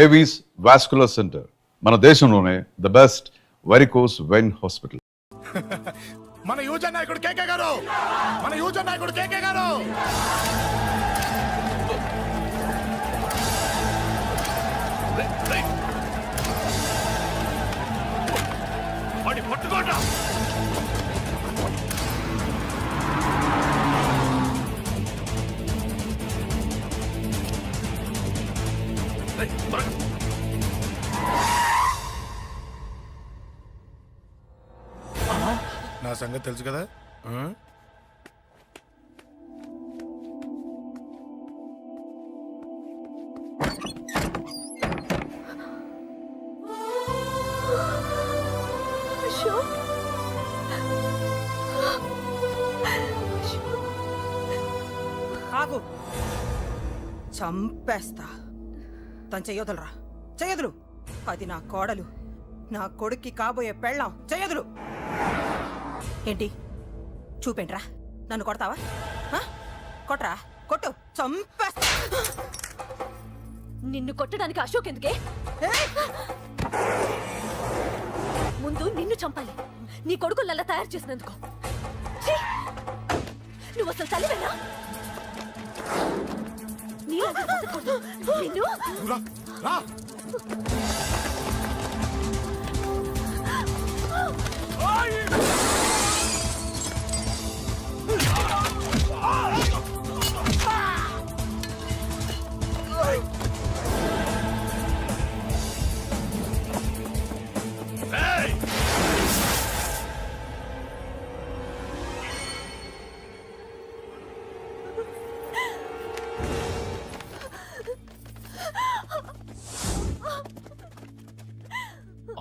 Avis vascular centre, మన దేశంలోనే the best varicose vein hospital. మన యువజన నాయకుడు కేకే గారు, మన యువజన నాయకుడు కేకే గారు. పట్టుకోట నా సంగతి తెలుసు కదా. ఆగు, చంపేస్తా. తను చెయ్యొదలరా, చెయ్యదులు. అది నా కోడలు, నా కొడుక్కి కాబోయే పెళ్ళాం. చెయ్యదులు. ఏంటి చూపేంట్రా? నన్ను కొడతావా? కొట్రా, కొట్టు, చంపేస్తా. నిన్ను కొట్టడానికి అశోక్ ఎందుకే? ముందు నిన్ను చంపాలి, నీ కొడుకులల్లా తయారు చేసినందుకు. నువ్వు అసలు తల్లివేనా? నిన్ను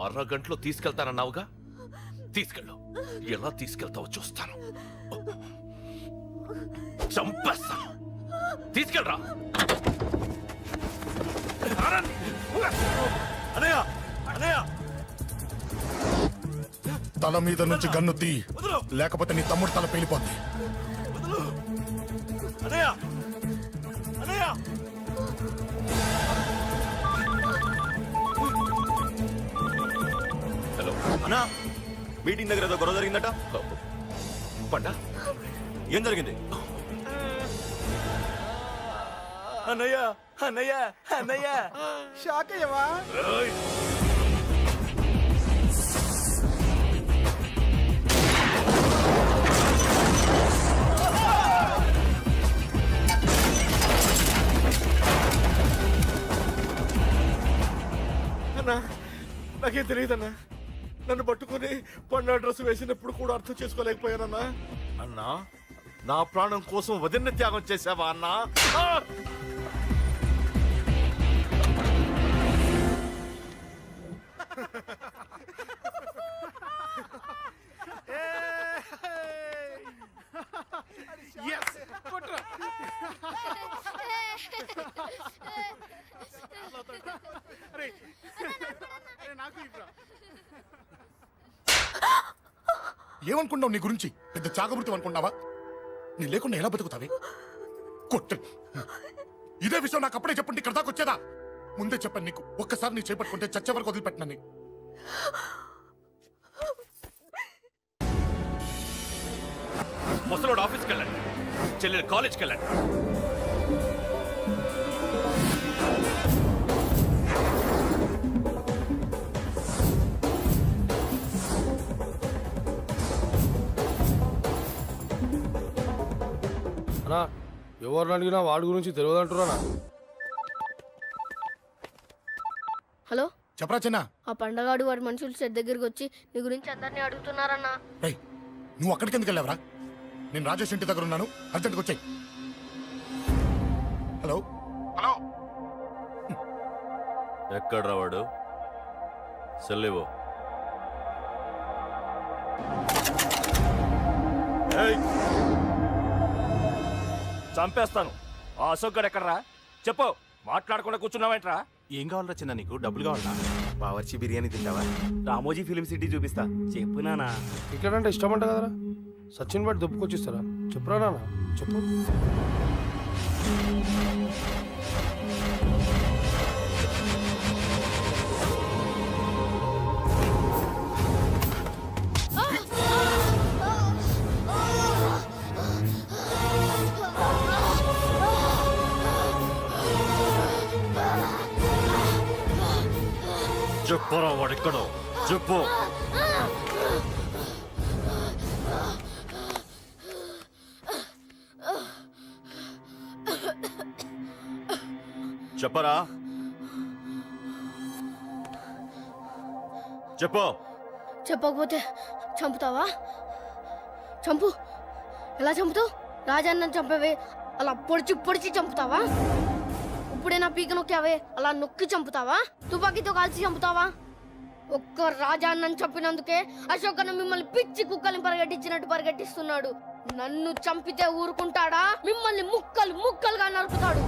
అరగంటలో తీసుకెళ్తానన్నావుగా, తీసుకెళ్ళు. ఎలా తీసుకెళ్తావో చూస్తాను. చంపేస్తాను. తీసుకెళ్ళరా. తల మీద నుంచి గన్ను తీ, లేకపోతే నీ తమ్ముడు తల పేలిపోద్ది. హలో అన్నా, మీటింగ్ దగ్గర ఏదో గొడవ జరిగిందట. పండా, ఏం జరిగింది? అన్నయ్య అన్నయ్య అన్నయ్య, షాక్ అయ్యవా? అన్నా, నాకేం తెలియదన్నా. నన్ను పట్టుకుని పండు డ్రెస్ వేసినప్పుడు కూడా అర్థం చేసుకోలేకపోయానన్నా. అన్నా, నా ప్రాణం కోసం వదిన త్యాగం చేసావా అన్నా? ఏమనుకున్నావు నీ గురించి? పెద్ద చాగమృతం అనుకున్నావా? నీ లేకుండా ఎలా బతుకుతావే? కొట్ట. ఇదే విషయం నాకు అప్పుడే చెప్పండి, ఇక్కడ దాకా వచ్చేదా? ముందే చెప్పండి నీకు. ఒక్కసారి నీ చేపట్టుకుంటే చచ్చే వరకు వదిలిపెట్టినని. ముసలోడు ఆఫీస్కి వెళ్ళండి, చెల్లెలు కాలేజ్కి వెళ్ళండి. అన్నా, ఎవరిని అడిగినా వాడి గురించి తెలియదంటున్నా. హలో, చెప్పరా చిన్న. ఆ పండగాడు వాడి మనుషులు సెట్ దగ్గరికి వచ్చి నీ గురించి అందరినీ అడుగుతున్నారన్నా. నువ్వు అక్కడికి ఎందుకు వెళ్ళావరా? నేను రాజేష్ ఇంటి దగ్గర ఉన్నాను, అర్జెంట్గా వచ్చాయి. హలో హలో, ఎక్కడ రావాడు? సెల్లివో. చంపేస్తాను. ఆ అశోక్ గడు ఎక్కడరా? చెప్పు. మాట్లాడకుండా కూర్చున్నావేంట్రా? ఏం కావాలరా చిన్న? నీకు డబ్బులు కావాలా? బావర్చి బిర్యానీ తింటావా? రామోజీ ఫిలిం సిటీ చూపిస్తా. చెప్పునానా? క్రికెట్ అంటే ఇష్టం అంట కదరా? సచిన్ బట్టి దుప్పుకొచ్చిస్తారా? చెప్పురా నాన్న, చెప్పు. చెప్పరా వాడిక్కడ చెప్పు. చెప్పరా చెప్పు. చెప్పకపోతే చంపుతావా? చంపు. ఎలా చంపుతావు? రాజాన్నని చంపవే అలా పొడిచి పొడిచి చంపుతావా? ఇప్పుడే నా పీక నొక్కావే అలా నొక్కి చంపుతావా? తుపాకీతో కాల్చి చంపుతావా? ఒక్క రాజాన్నని చంపినందుకే అశోక్ అన్న మిమ్మల్ని పిచ్చి కుక్కల్ని పరిగెట్టించినట్టు పరిగెట్టిస్తున్నాడు. నన్ను చంపితే ఊరుకుంటాడా? మిమ్మల్ని ముక్కలు ముక్కలుగా నరుకుతాడు.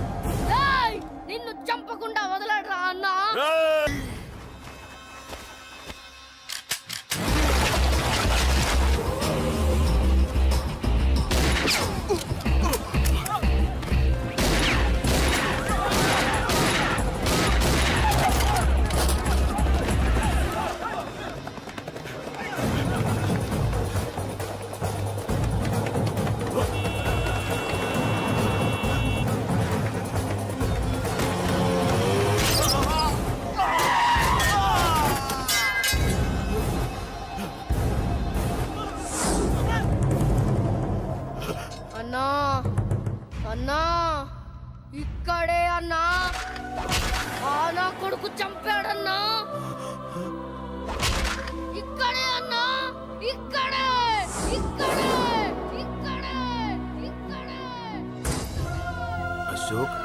ఏయ్! నిన్ను చంపకుండా వదలడరా అన్నా. అన్నా అన్నా ఇక్కడే అన్నా. నా కొడుకు చంపాడన్నా. ఇక్కడే అన్నా. ఇక్కడే ఇక్కడే ఇక్కడే ఇక్కడే. అశోక్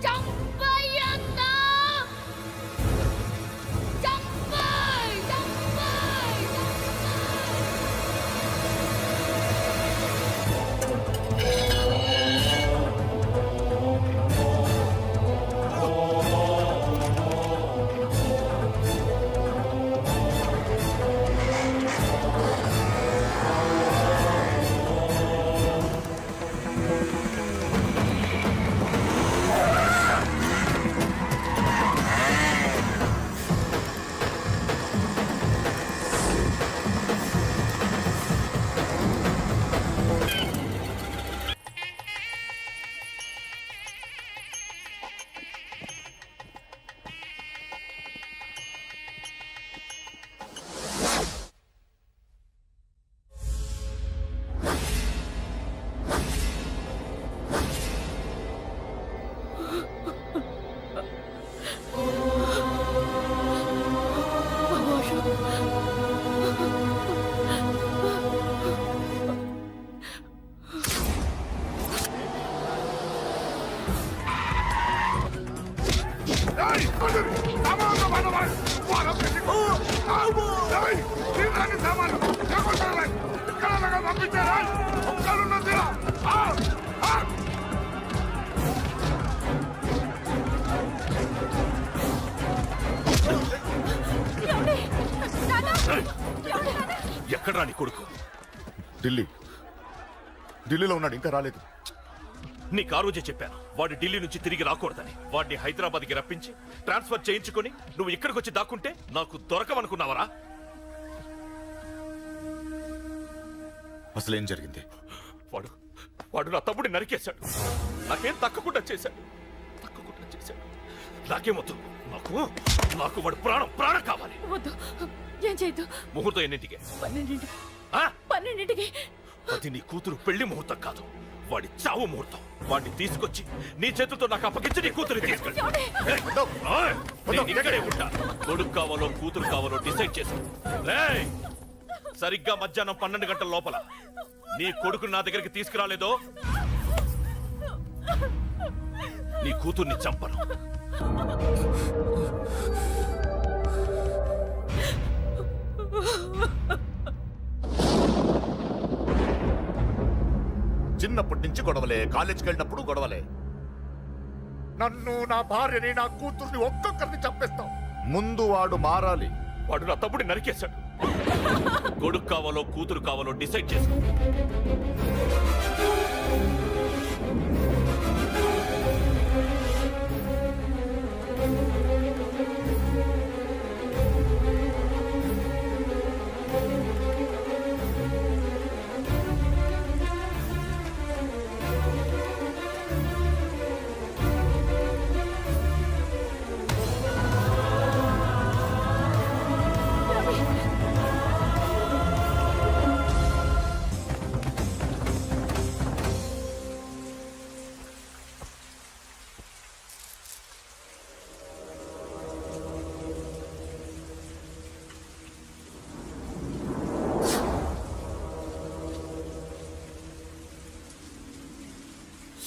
చంపయ్యన్నా. చంపయ్ చంపయ్ ఎక్కడ్రా నీ కొడుకు? ఢిల్లీలో ఉన్నాడు, ఇంకా రాలేదు. నీకు ఆ రోజే చెప్పాను వాడు ఢిల్లీ నుంచి తిరిగి రాకూడదని. వాడిని హైదరాబాద్కి రప్పించి ట్రాన్స్ఫర్ చేయించుకొని నువ్వు ఇక్కడికి వచ్చి దాక్కుంటే నాకు దొరకమనుకున్నావరా? అసలేం జరిగింది? వాడు వాడు నా తమ్ముడిని నరికేశాడు. నాకేం తక్కకుండా చేశాడు. నాకేమొద్దు. నాకు నాకు వాడు ప్రాణం కావాలి. వద్దు, ఏం చేయొద్దు. ముహూర్తం ఎన్నింటికి? 12ంటికి. అది నీ కూతురు పెళ్లి ముహూర్తం కాదు, వాడి చావు ముహూర్తం. వాడిని తీసుకొచ్చి నీ చేతులతో నాకు అప్పగించి నీ కూతురు తీసుకెళ్ళి. నేను ఇక్కడే ఉంటా. కొడుకు కావాలో కూతురు కావాలో డిసైడ్ చేసి సరిగ్గా మధ్యాహ్నం 12 గంటల లోపల నీ కొడుకుని నా దగ్గరికి తీసుకురాలేదో నీ కూతుర్ని చంపను. చిన్నప్పటి నుంచి గొడవలే, కాలేజీకి వెళ్ళినప్పుడు గొడవలే. నన్ను, నా భార్యని, నా కూతుర్ని ఒక్కొక్కరిని చంపేస్తాం. ముందు వాడు మారాలి. వాడు నా తమ్ముడిని నరికేశాడు. కొడుకు కావాలో కూతురు కావాలో డిసైడ్ చేసుకో.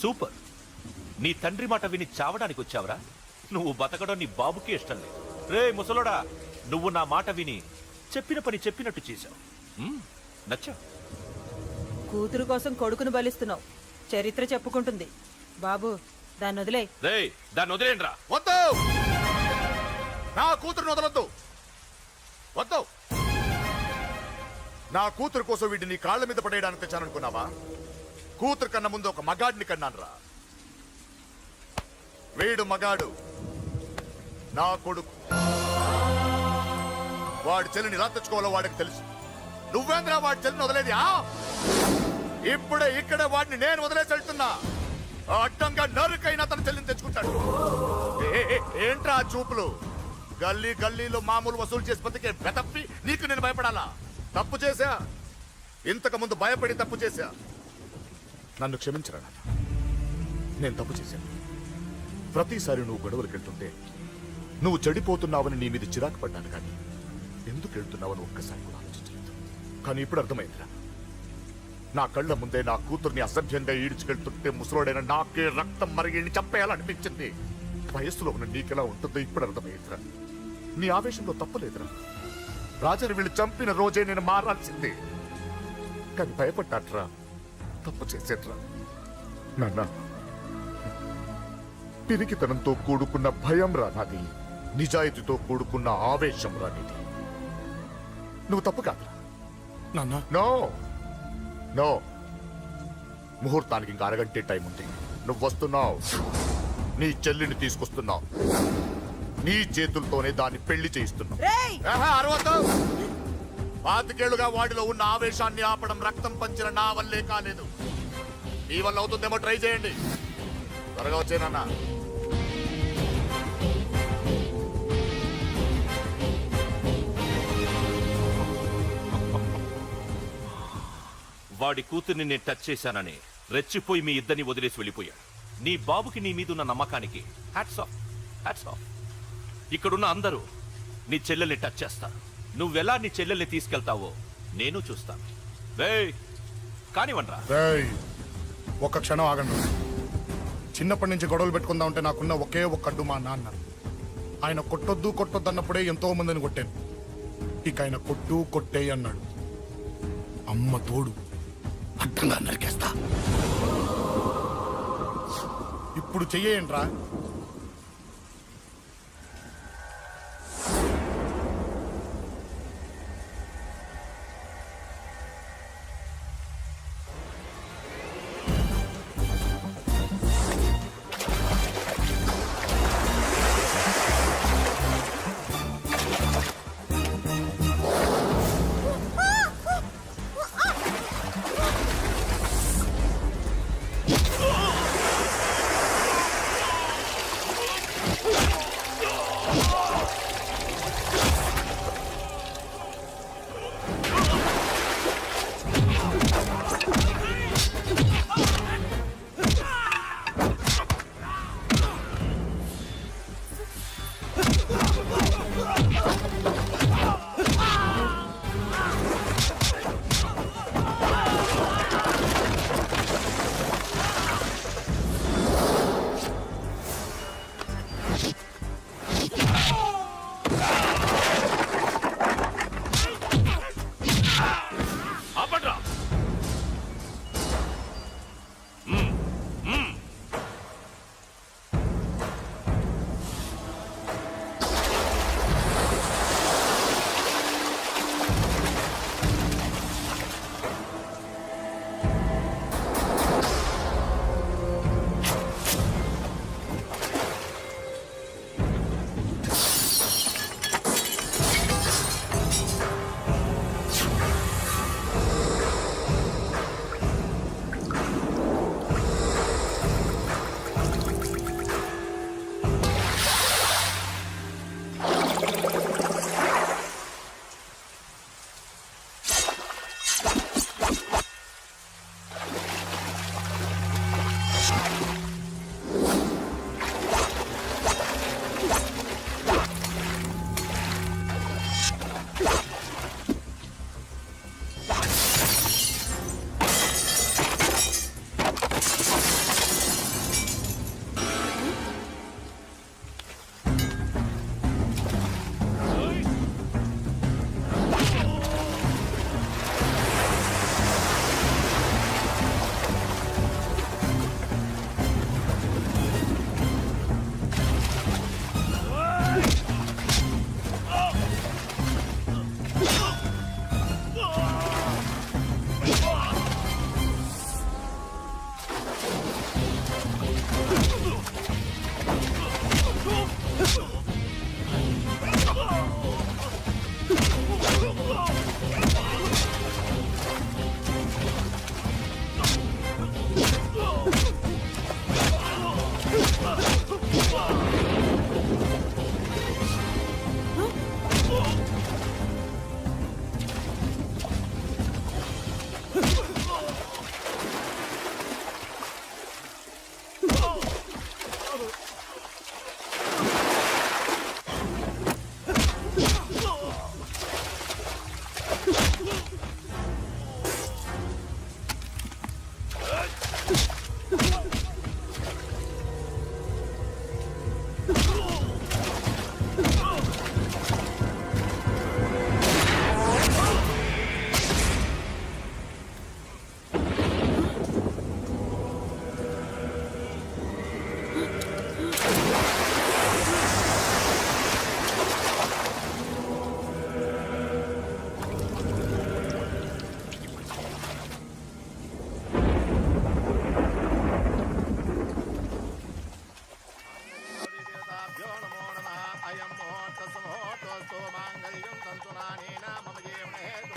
సూపర్. నీ తండ్రి మాట విని చావడానికి వచ్చావరా? నువ్వు బతకడం నీ బాబుకి ఇష్టం లేదు. రే ముసలోడా, నువ్వు నా మాట విని చెప్పిన పని చెప్పినట్టు చేశావు. నచ్చా? కూతురు కోసం కొడుకును బలిస్తున్నావు. చరిత్ర చెప్పుకుంటుంది. బాబు, దాన్ని వదిలే. రే దాన్ని వదిలేండ్రా. వద్దు, నా కూతురుని వదలొద్దు. వద్దు, నా కూతురు కోసం వీటిని నీ కాళ్ళ మీద పడేయడానికి తెచ్చాననుకున్నావా? కూతురు కన్నా ముందు ఒక మగాడిని కన్నానురా. వీడు మగాడు, నా కొడుకు. వాడి చెల్లిని ఎలా తెచ్చుకోవాలో వాడికి తెలుసు. నువ్వేంద్రా వాడి చెల్లిని వదిలేది? ఇప్పుడే ఇక్కడే వాడిని నేను వదిలేసి వెళ్తున్నా. అడ్డంగా నరుకైనా తన చెల్లిని తెచ్చుకుంటాడు. ఏంట్రా ఆ చూపులు? గల్లీ గల్లీలో మామూలు వసూలు చేసి బతికే వెతప్పి నీకు నేను భయపడాలా? తప్పు చేశా, ఇంతకు ముందు భయపడి తప్పు చేశా. నన్ను క్షమించరా నాన్న, నేను తప్పు చేశాను. ప్రతిసారి నువ్వు గొడవలకు వెళ్తుంటే నువ్వు చెడిపోతున్నావని నీ మీద చిరాకు పడ్డాను, కానీ ఎందుకు వెళ్తున్నావని ఒక్కసారి కూడా ఆలోచించలేదు. కానీ ఇప్పుడు అర్థమైందిరా, నా కళ్ళ ముందే నా కూతుర్ని అసభ్యంగా ఈడ్చుకెళ్తుంటే ముసలోడైన నాకే రక్తం మరిగి చంపేయాలనిపించింది. వయస్సులో ఉన్న నీకెలా ఉంటుందో ఇప్పుడు అర్థమైందిరా. నీ ఆవేశంలో తప్పలేదురా. రాజాని వీళ్ళు చంపిన రోజే నేను మారాల్సిందే, కానీ భయపడ్డాట్రా, తప్పు చేసేట్రా. నాన్న, పిరికితనంతో కూడుకున్న భయం రా నాది, నిజాయితీతో కూడుకున్న ఆవేశం రా నీది. నువ్వు తప్పు కాదు నాన్న. నో నో, ముహూర్తానికి ఇంకా అరగంటే టైం ఉంది. నువ్వు వస్తున్నావు, నీ చెల్లిని తీసుకొస్తున్నావు, నీ చేతులతోనే దాన్ని పెళ్లి చేయిస్తున్నావు. రేయ్! అరవద్దు. పాతికేళ్లుగా వాడిలో ఉన్న ఆవేశాన్ని ఆపడం రక్తం పంచిన నా వల్లే కాలేదు. నీ వల్ల అవుతుందేమో ట్రై చేయండి. త్వరగా వచ్చేనన్నా. వాడి కూతుర్ని నేను టచ్ చేశానని రెచ్చిపోయి మీ ఇద్దరిని వదిలేసి వెళ్ళిపోయాడు. నీ బాబుకి నీ మీద ఉన్న నమ్మకానికి హ్యాట్స్ ఆఫ్, హ్యాట్స్ ఆఫ్. ఇక్కడున్న అందరూ నీ చెల్లెల్ని టచ్ చేస్తారు. నువ్వెలా నీ చెల్లెల్ని తీసుకెళ్తావో నేను చూస్తాను. కానివ్వండ్రా. ఒక్క క్షణం ఆగండి. చిన్నప్పటి నుంచి గొడవలు పెట్టుకుందాం అంటే నాకున్న ఒకే ఒక్క అడ్డు మా నాన్న. ఆయన కొట్టొద్దు కొట్టొద్దు అన్నప్పుడే ఎంతో మందిని కొట్టాను. ఇక ఆయన కొట్టు కొట్టే అన్నాడు. అమ్మ తోడు, అడ్డంగా నరికేస్తా. ఇప్పుడు చెయ్యేంట్రా?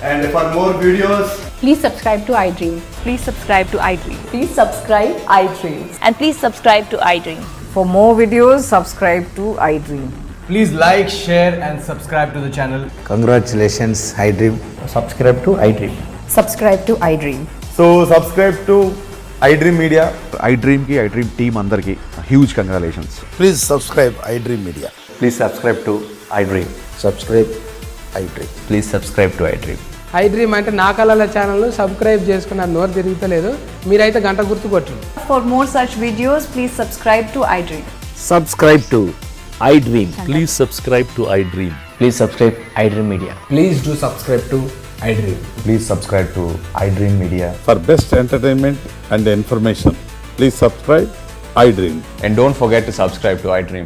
And for more videos, Please subscribe to iDream. Please subscribe to iDream. Please subscribe iDream. And please subscribe to iDream. For more videos, subscribe to iDream. Please like, share and subscribe to the channel. Congratulations, iDream. Subscribe to iDream. Subscribe to iDream. so subscribe to iDream Media. iDream ki iDream team andarki huge congratulations. Please subscribe iDream Media. Please subscribe to iDream. Subscribe iDream. Please subscribe to iDream. iDream అంటే నా కళల channel subscribe చేసుకున్న నోరు తిరుగుతలేదు, మీరైతే గంట గుర్తు కొట్టండి. For more such videos, please subscribe to iDream. Subscribe to iDream. Please subscribe to I dream. Please subscribe iDream Media. Please do subscribe to iDream. Please subscribe to iDream Media. For best entertainment and information, please subscribe iDream. And don't forget to subscribe to iDream.